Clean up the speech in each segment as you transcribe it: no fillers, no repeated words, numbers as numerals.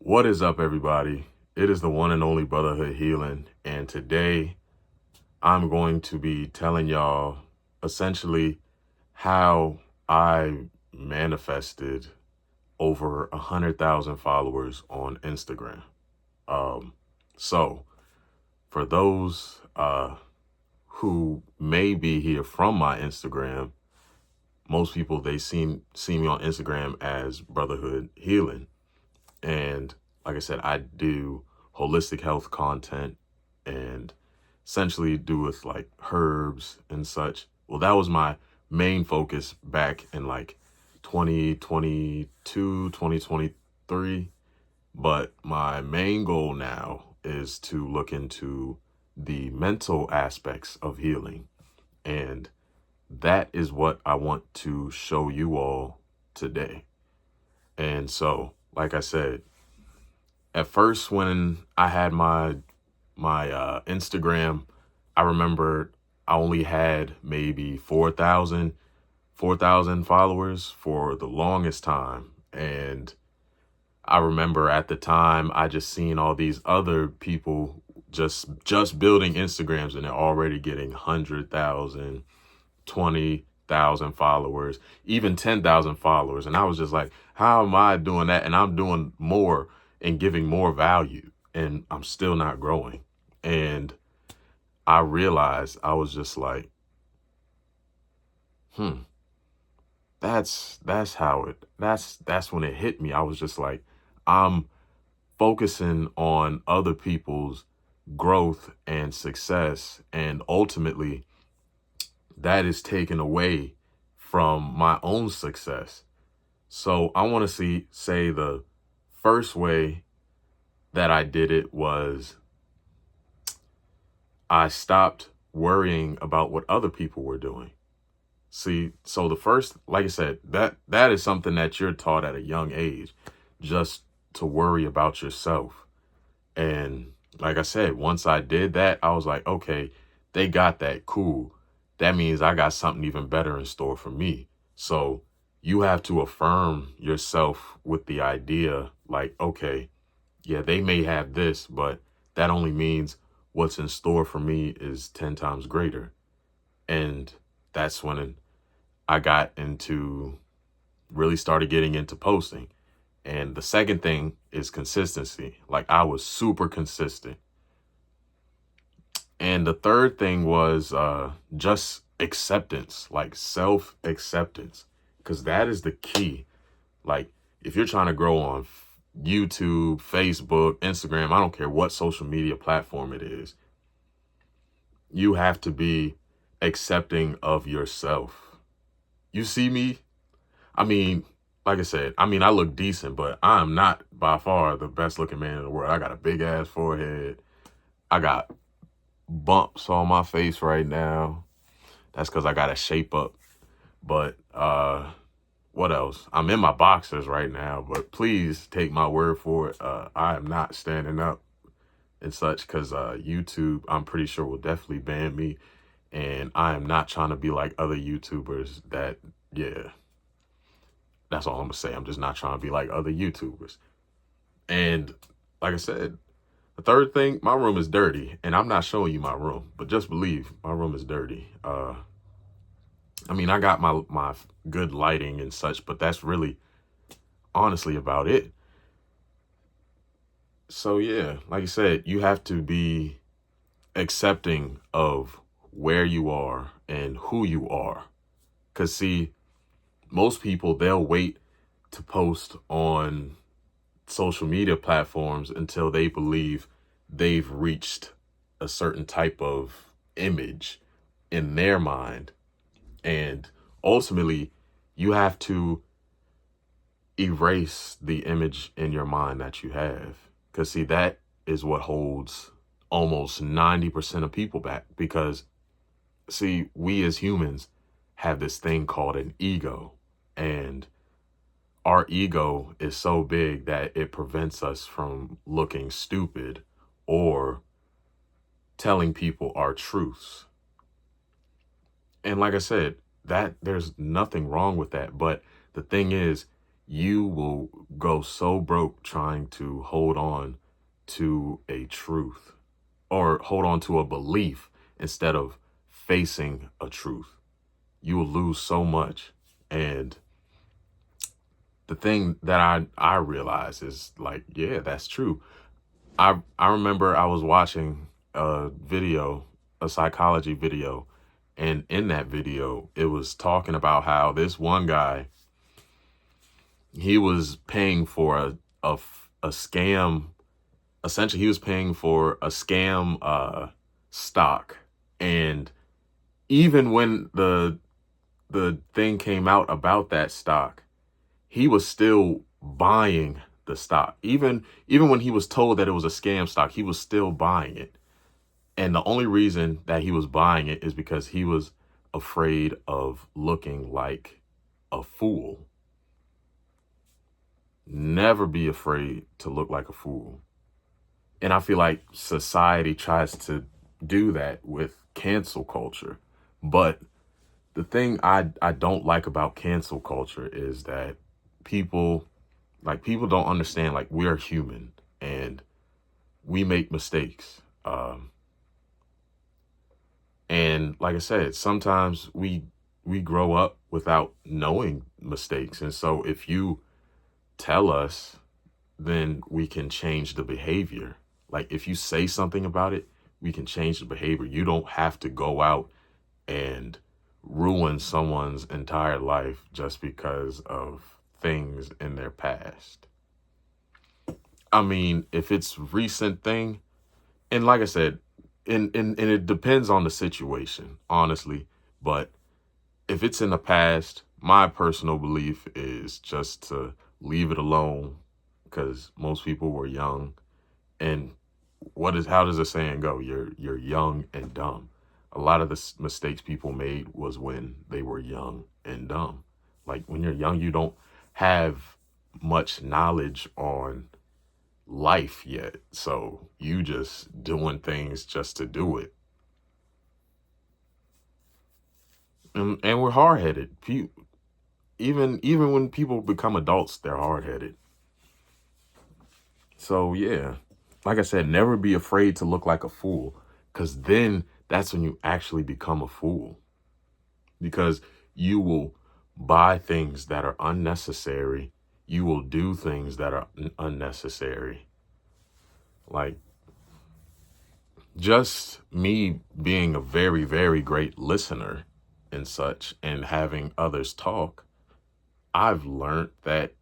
What is up, everybody? It is the one and only Brotherhood Healing, and today I'm going to be telling y'all essentially how I manifested over 100,000 followers on Instagram. So for those who may be here from my Instagram, most people they see me on Instagram as Brotherhood Healing. And like I said, I do holistic health content and essentially do with like herbs and such. Well, that was my main focus back in like 2022, 2023. But my main goal now is to look into the mental aspects of healing. And that is what I want to show you all today. And so, like I said, at first when I had my Instagram, I remember I only had maybe 4,000 followers for the longest time. And I remember at the time I just seen all these other people just building Instagrams, and they're already getting 100,000, 20,000 followers, even 10,000 followers. And I was just like, how am I doing that? And I'm doing more and giving more value, and I'm still not growing. And I realized I was just like, that's when it hit me. I was just like, I'm focusing on other people's growth and success, and ultimately that is taken away from my own success. So I want to say the first way that I did it was I stopped worrying about what other people were doing. See, so the first, like I said, that is something that you're taught at a young age, just to worry about yourself. And like I said, once I did that, I was like, okay, they got that, cool. That means I got something even better in store for me. So you have to affirm yourself with the idea like, okay, yeah, they may have this, but that only means what's in store for me is 10 times greater. And that's when I really started getting into posting. And the second thing is consistency. Like, I was super consistent. And the third thing was just acceptance, like self-acceptance, because that is the key. Like, if you're trying to grow on YouTube, Facebook, Instagram, I don't care what social media platform it is, you have to be accepting of yourself. You see me? I mean, like I said, I look decent, but I'm not by far the best looking man in the world. I got a big ass forehead. I got bumps on my face right now. That's because I got to shape up. But what else? I'm in my boxers right now, but please take my word for it. I am not standing up and such, because YouTube, I'm pretty sure, will definitely ban me. And I am not trying to be like other YouTubers that, yeah, that's all I'm going to say. I'm just not trying to be like other YouTubers. And like I said, the third thing, my room is dirty, and I'm not showing you my room, but just believe my room is dirty. I got my good lighting and such, but that's really honestly about it. So yeah, like I said, you have to be accepting of where you are and who you are. Because see, most people, they'll wait to post on social media platforms until they believe they've reached a certain type of image in their mind. And ultimately, you have to erase the image in your mind that you have. Because see, that is what holds almost 90% of people back. Because see, we as humans have this thing called an ego. And our ego is so big that it prevents us from looking stupid or telling people our truths. And like I said, that there's nothing wrong with that. But the thing is, you will go so broke trying to hold on to a truth or hold on to a belief instead of facing a truth. You will lose so much. And the thing that I realize is like, yeah, that's true. I remember I was watching a video, a psychology video, and in that video, it was talking about how this one guy, he was paying for a scam. Essentially, he was paying for a scam stock. And even when the thing came out about that stock, he was still buying the stock. Even when he was told that it was a scam stock, he was still buying it. And the only reason that he was buying it is because he was afraid of looking like a fool. Never be afraid to look like a fool. And I feel like society tries to do that with cancel culture. But the thing I don't like about cancel culture is that people don't understand, like, we're human and we make mistakes. And like I said, sometimes we grow up without knowing mistakes. And so if you tell us, then we can change the behavior. Like, if you say something about it, we can change the behavior. You don't have to go out and ruin someone's entire life just because of things in their past. I mean, if it's recent thing, and like I said, and it depends on the situation, honestly, but if it's in the past, my personal belief is just to leave it alone, because most people were young. And how does the saying go? You're young and dumb. A lot of the mistakes people made was when they were young and dumb. Like, when you're young, you don't have much knowledge on life yet. So you just doing things just to do it. And we're hard-headed. Even when people become adults, they're hard-headed. So yeah, like I said, never be afraid to look like a fool, because then that's when you actually become a fool. Because you will buy things that are unnecessary. You will do things that are unnecessary. Like, just me being a very, very great listener and such, and having others talk, I've learned that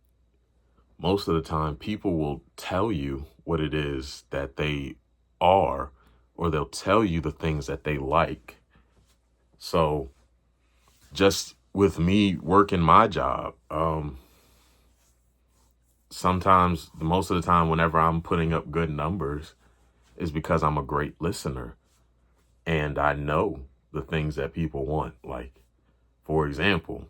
most of the time people will tell you what it is that they are, or they'll tell you the things that they like. So just with me working my job, sometimes, most of the time, whenever I'm putting up good numbers, is because I'm a great listener and I know the things that people want. Like, for example,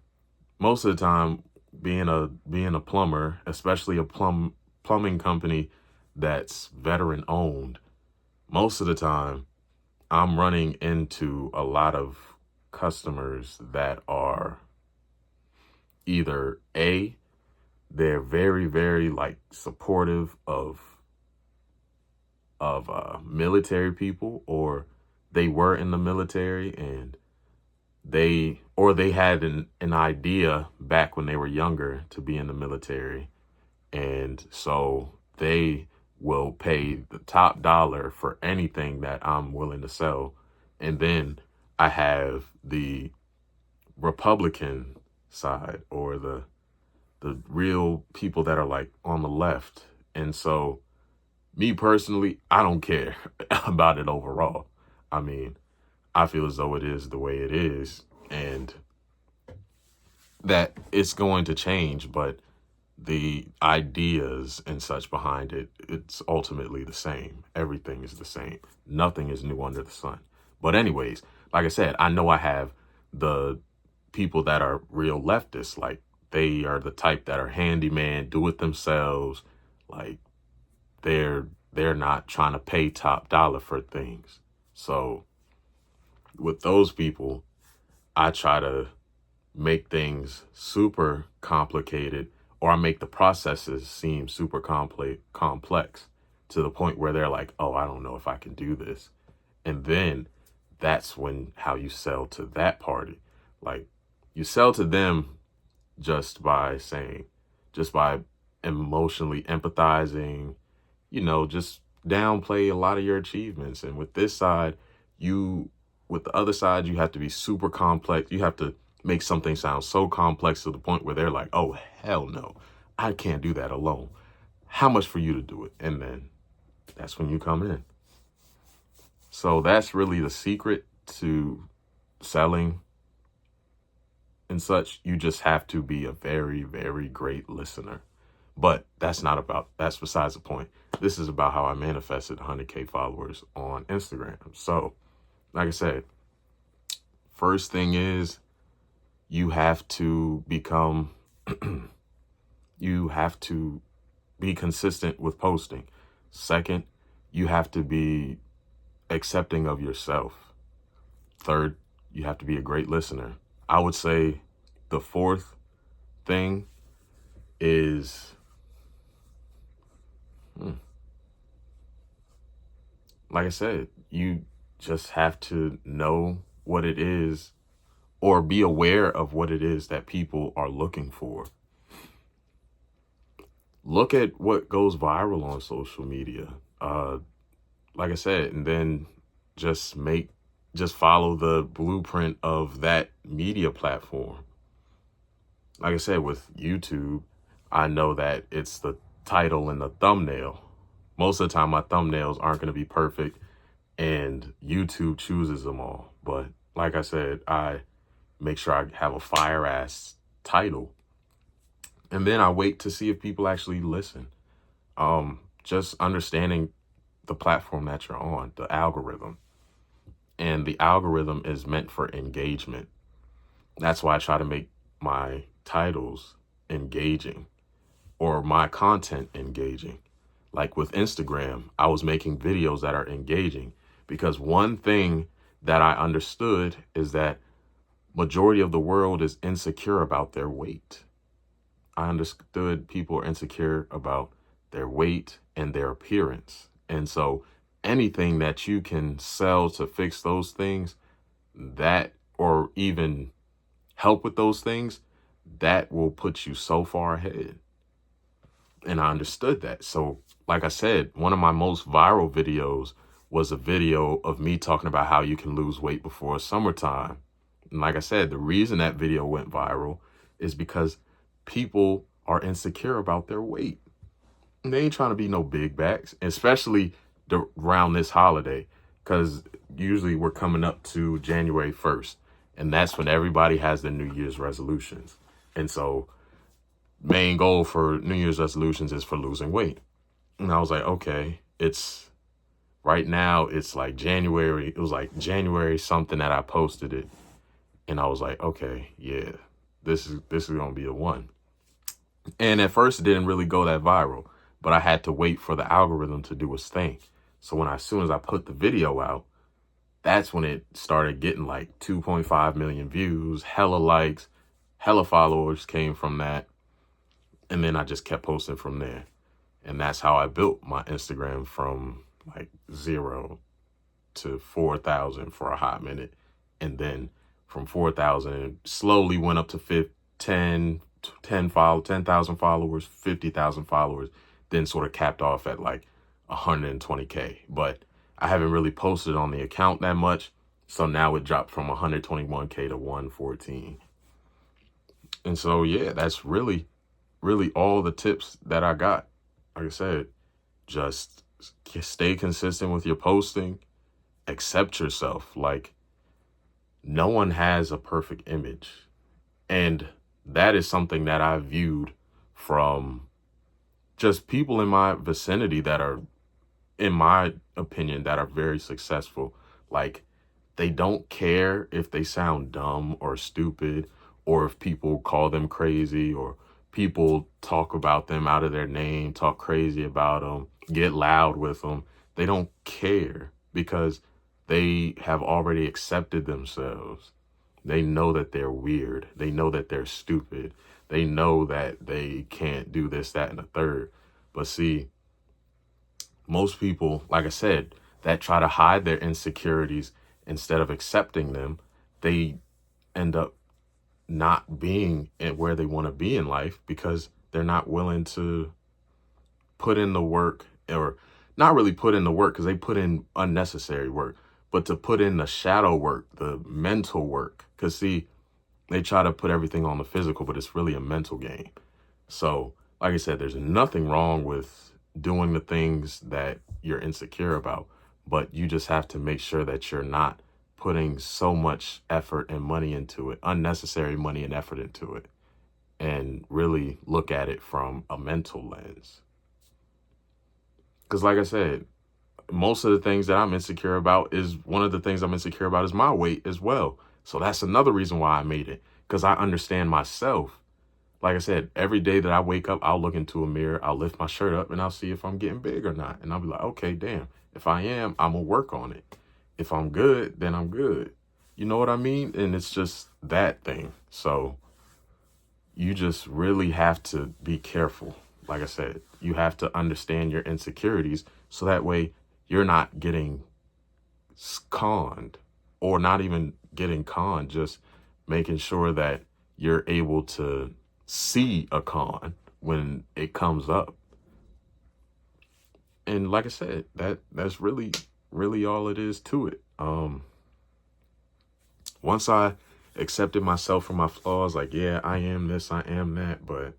most of the time, being a plumber, especially a plumbing company that's veteran owned, most of the time I'm running into a lot of customers that are either they're very, very, like, supportive of military people, or they were in the military and they had an idea back when they were younger to be in the military. And so they will pay the top dollar for anything that I'm willing to sell. And then I have the Republican side, or the real people that are, like, on the left. And so, me personally, I don't care about it overall. I mean, I feel as though it is the way it is, and that it's going to change, but the ideas and such behind it, it's ultimately the same. Everything is the same. Nothing is new under the sun. But anyways, like I said, I know I have the people that are real leftists. Like, they are the type that are handyman, do it themselves. Like, they're not trying to pay top dollar for things. So with those people, I try to make things super complicated, or I make the processes seem super complex to the point where they're like, oh, I don't know if I can do this. And then that's when how you sell to that party. Like, you sell to them just by just by emotionally empathizing, just downplay a lot of your achievements. And with this side, with the other side, you have to be super complex. You have to make something sound so complex to the point where they're like, oh, hell no, I can't do that alone. How much for you to do it? And then that's when you come in. So that's really the secret to selling and such. You just have to be a very, very great listener. But that's besides the point. This is about how I manifested 100K followers on Instagram. So, like I said, first thing is you have to you have to be consistent with posting. Second, you have to be accepting of yourself. Third, you have to be a great listener. I would say the fourth thing is, like I said, you just have to know what it is or be aware of what it is that people are looking for. Look at what goes viral on social media. Like I said, and then just follow the blueprint of that media platform. Like I said, with YouTube, I know that it's the title and the thumbnail. Most of the time, my thumbnails aren't going to be perfect, and YouTube chooses them all. But like I said, I make sure I have a fire ass title, and then I wait to see if people actually listen. Just understanding the platform that you're on, the algorithm. And the algorithm is meant for engagement. That's why I try to make my titles engaging or my content engaging. Like with Instagram, I was making videos that are engaging because one thing that I understood is that majority of the world is insecure about their weight. I understood people are insecure about their weight and their appearance. And so anything that you can sell to fix those things, that, or even help with those things, that will put you so far ahead. And I understood that. So like I said, one of my most viral videos was a video of me talking about how you can lose weight before summertime. And like I said, the reason that video went viral is because people are insecure about their weight. And they ain't trying to be no big backs, especially around this holiday, because usually we're coming up to January 1st, and that's when everybody has their New Year's resolutions. And so main goal for New Year's resolutions is for losing weight. And I was like, okay, right now it's like January. It was like January something that I posted it. And I was like, okay, yeah, this is going to be the one. And at first it didn't really go that viral, but I had to wait for the algorithm to do its thing. So as soon as I put the video out, that's when it started getting like 2.5 million views, hella likes, hella followers came from that. And then I just kept posting from there. And that's how I built my Instagram from like 0 to 4,000 for a hot minute. And then from 4,000, it slowly went up to 10,000 followers, 50,000 followers, then sort of capped off at like 120K. But I haven't really posted on the account that much. So now it dropped from 121K to 114. And so, yeah, that's really all the tips that I got. Like I said, just stay consistent with your posting, accept yourself. Like, no one has a perfect image. And that is something that I viewed from just people in my vicinity that are, in my opinion, that are very successful. Like, they don't care if they sound dumb or stupid, or if people call them crazy, or people talk about them out of their name, talk crazy about them, get loud with them. They don't care because they have already accepted themselves. They know that they're weird. They know that they're stupid. They know that they can't do this, that, and the third. But see, most people, like I said, that try to hide their insecurities instead of accepting them, they end up not being at where they want to be in life because they're not willing to put in the work, or not really put in the work because they put in unnecessary work, but to put in the shadow work, the mental work. Because see, they try to put everything on the physical, but it's really a mental game. So, like I said, there's nothing wrong with doing the things that you're insecure about, but you just have to make sure that you're not putting so much effort and money into it, unnecessary money and effort into it, and really look at it from a mental lens. Because like I said, most of the things that I'm insecure about is one of the things I'm insecure about is my weight as well. So that's another reason why I made it, because I understand myself. Like I said, every day that I wake up, I'll look into a mirror, I'll lift my shirt up and I'll see if I'm getting big or not. And I'll be like, okay, damn, if I am, I'm gonna work on it. If I'm good, then I'm good. You know what I mean? And it's just that thing. So you just really have to be careful. Like I said, you have to understand your insecurities so that way you're not getting conned, or not even getting conned, just making sure that you're able to see a con when it comes up. And like I said, that's really all it is to it. Once I accepted myself for my flaws, like, yeah, I am this, I am that, but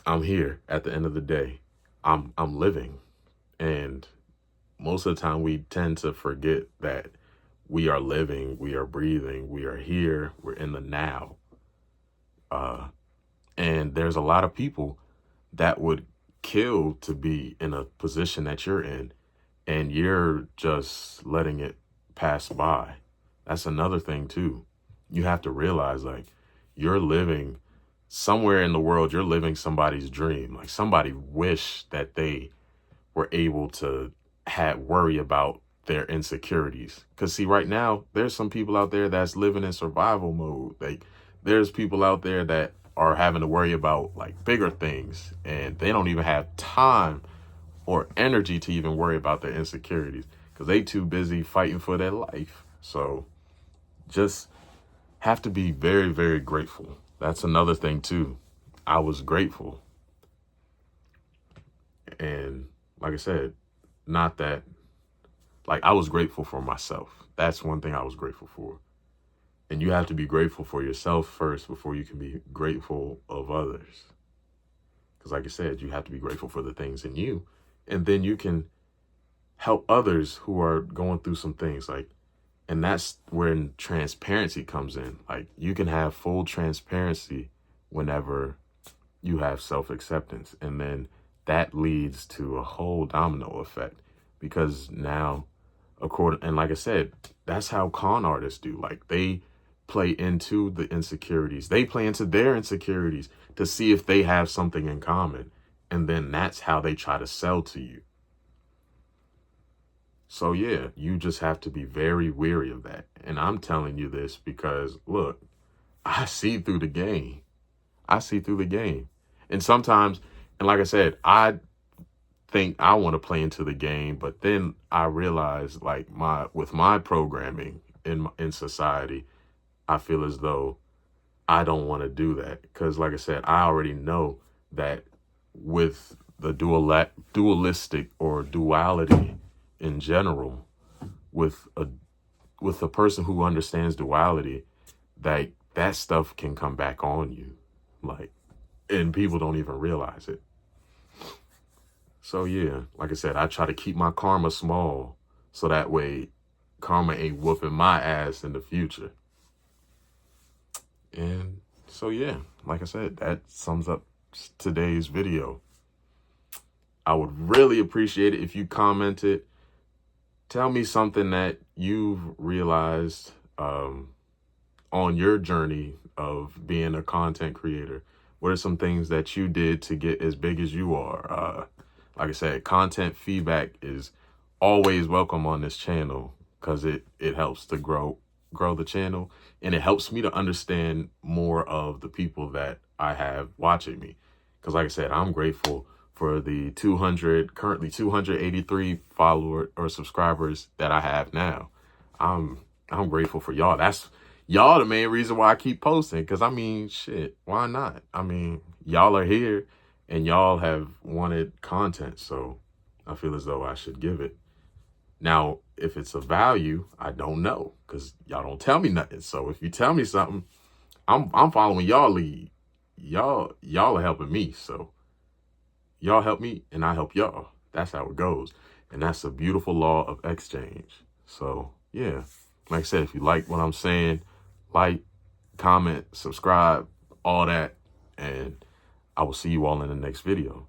I'm here at the end of the day. I'm living. And most of the time we tend to forget that we are living, we are breathing, we are here, we're in the now. And there's a lot of people that would kill to be in a position that you're in, and you're just letting it pass by. That's another thing too. You have to realize, like, you're living somewhere in the world, you're living somebody's dream. Like, somebody wish that they were able to worry about their insecurities. Because see, right now, there's some people out there that's living in survival mode. Like, there's people out there that are having to worry about like bigger things, and they don't even have time or energy to even worry about their insecurities because they too busy fighting for their life. So just have to be very, very grateful. That's another thing too. I was grateful. And like I said, not that, like, I was grateful for myself. That's one thing I was grateful for. And you have to be grateful for yourself first before you can be grateful of others. Because like I said, you have to be grateful for the things in you. And then you can help others who are going through some things. Like, and that's where transparency comes in. Like, you can have full transparency whenever you have self-acceptance. And then that leads to a whole domino effect. Because now, and like I said, that's how con artists do. Like, they play into the insecurities. They play into their insecurities to see if they have something in common. And then that's how they try to sell to you. So yeah, you just have to be very wary of that. And I'm telling you this because, look, I see through the game. I see through the game. And sometimes, and like I said, I think I want to play into the game, but then I realize, like, with my programming in society, I feel as though I don't want to do that. Because like I said, I already know that with the dualistic or duality in general, with a person who understands duality, that stuff can come back on you, like, and people don't even realize it. So yeah, like I said, I try to keep my karma small so that way karma ain't whooping my ass in the future. And so yeah, like I said, that sums up today's video. I would really appreciate it if you commented. Tell me something that you've realized on your journey of being a content creator. What are some things that you did to get as big as you are? Like I said, content feedback is always welcome on this channel because it helps to grow grow the channel, and it helps me to understand more of the people that I have watching me. Because like I said, I'm grateful for the currently 283 follower or subscribers that I have now. I'm grateful for y'all. That's y'all the main reason why I keep posting. Because I mean, shit, why not? I mean, y'all are here and y'all have wanted content, so I feel as though I should give it. Now, if it's of value, I don't know, because y'all don't tell me nothing. So if you tell me something, I'm following y'all lead. Y'all are helping me. So y'all help me and I help y'all. That's how it goes. And that's a beautiful law of exchange. So yeah, like I said, if you like what I'm saying, like, comment, subscribe, all that. And I will see you all in the next video.